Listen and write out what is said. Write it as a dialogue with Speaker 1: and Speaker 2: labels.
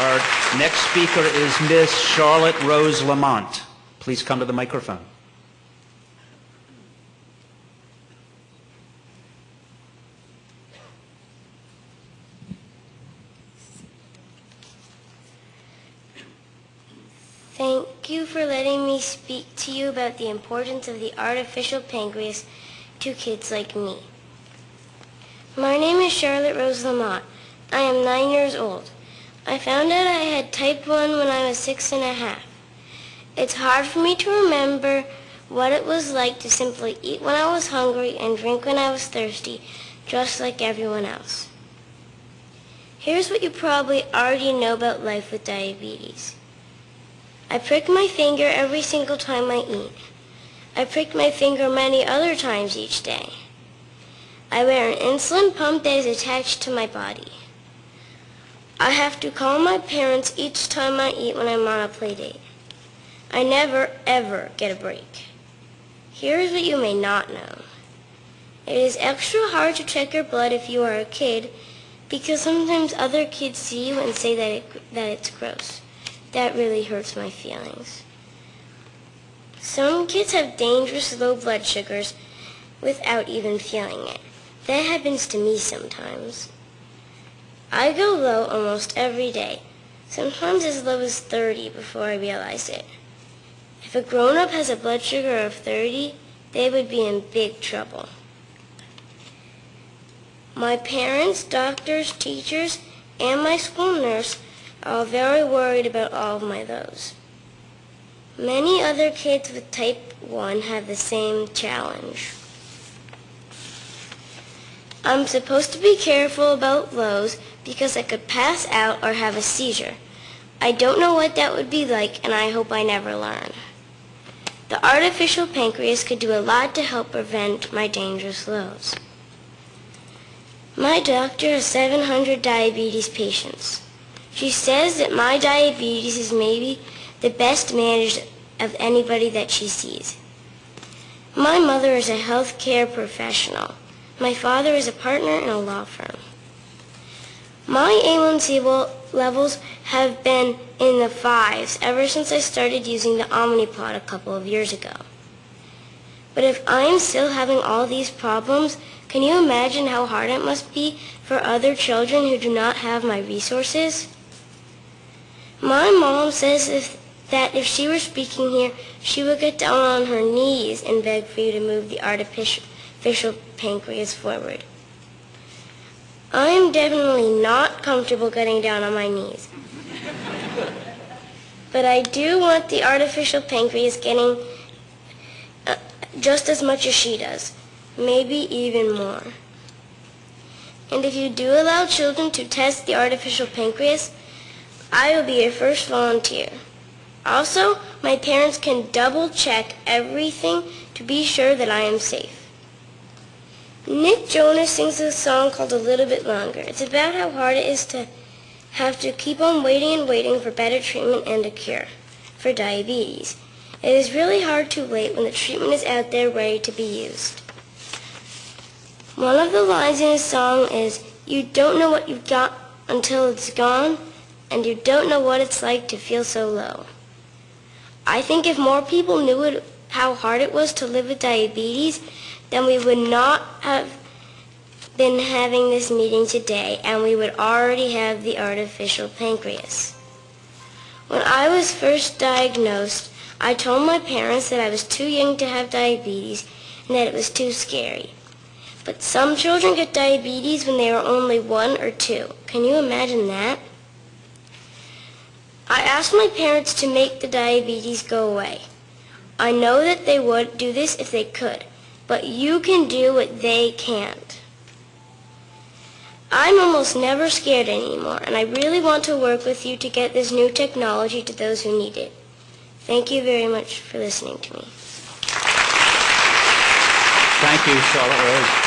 Speaker 1: Our next speaker is Miss Charlotte Rose Lamont. Please come to the microphone.
Speaker 2: Thank you for letting me speak to you about the importance of the artificial pancreas to kids like me. My name is Charlotte Rose Lamont. I am 9 years old. I found out I had type 1 when I was 6.5. It's hard for me to remember what it was like to simply eat when I was hungry and drink when I was thirsty, just like everyone else. Here's what you probably already know about life with diabetes. I prick my finger every single time I eat. I prick my finger many other times each day. I wear an insulin pump that is attached to my body. I have to call my parents each time I eat when I'm on a play date. I never, ever get a break. Here's what you may not know. It is extra hard to check your blood if you are a kid because sometimes other kids see you and say that it's gross. That really hurts my feelings. Some kids have dangerous low blood sugars without even feeling it. That happens to me sometimes. I go low almost every day, sometimes as low as 30 before I realize it. If a grown-up has a blood sugar of 30, they would be in big trouble. My parents, doctors, teachers, and my school nurse are all very worried about all of my lows. Many other kids with type 1 have the same challenge. I'm supposed to be careful about lows because I could pass out or have a seizure. I don't know what that would be like, and I hope I never learn. The artificial pancreas could do a lot to help prevent my dangerous lows. My doctor has 700 diabetes patients. She says that my diabetes is maybe the best managed of anybody that she sees. My mother is a healthcare professional. My father is a partner in a law firm. My A1C levels have been in the 5s ever since I started using the Omnipod a couple of years ago. But if I'm still having all these problems, can you imagine how hard it must be for other children who do not have my resources? My mom says that if she were speaking here, she would get down on her knees and beg for you to move the artificial pancreas forward. I am definitely not comfortable getting down on my knees. But I do want the artificial pancreas getting just as much as she does, maybe even more. And if you do allow children to test the artificial pancreas, I will be your first volunteer. Also, my parents can double check everything to be sure that I am safe. Nick Jonas sings a song called A Little Bit Longer. It's about how hard it is to have to keep on waiting and waiting for better treatment and a cure for diabetes. It is really hard to wait when the treatment is out there ready to be used. One of the lines in his song is, "You don't know what you've got until it's gone, and you don't know what it's like to feel so low." I think if more people knew how hard it was to live with diabetes, then we would not have been having this meeting today, and we would already have the artificial pancreas. When I was first diagnosed, I told my parents that I was too young to have diabetes and that it was too scary. But some children get diabetes when they are only 1 or 2. Can you imagine that? I asked my parents to make the diabetes go away. I know that they would do this if they could, but you can do what they can't. I'm almost never scared anymore, and I really want to work with you to get this new technology to those who need it. Thank you very much for listening to me.
Speaker 1: Thank you, Charlotte Rose.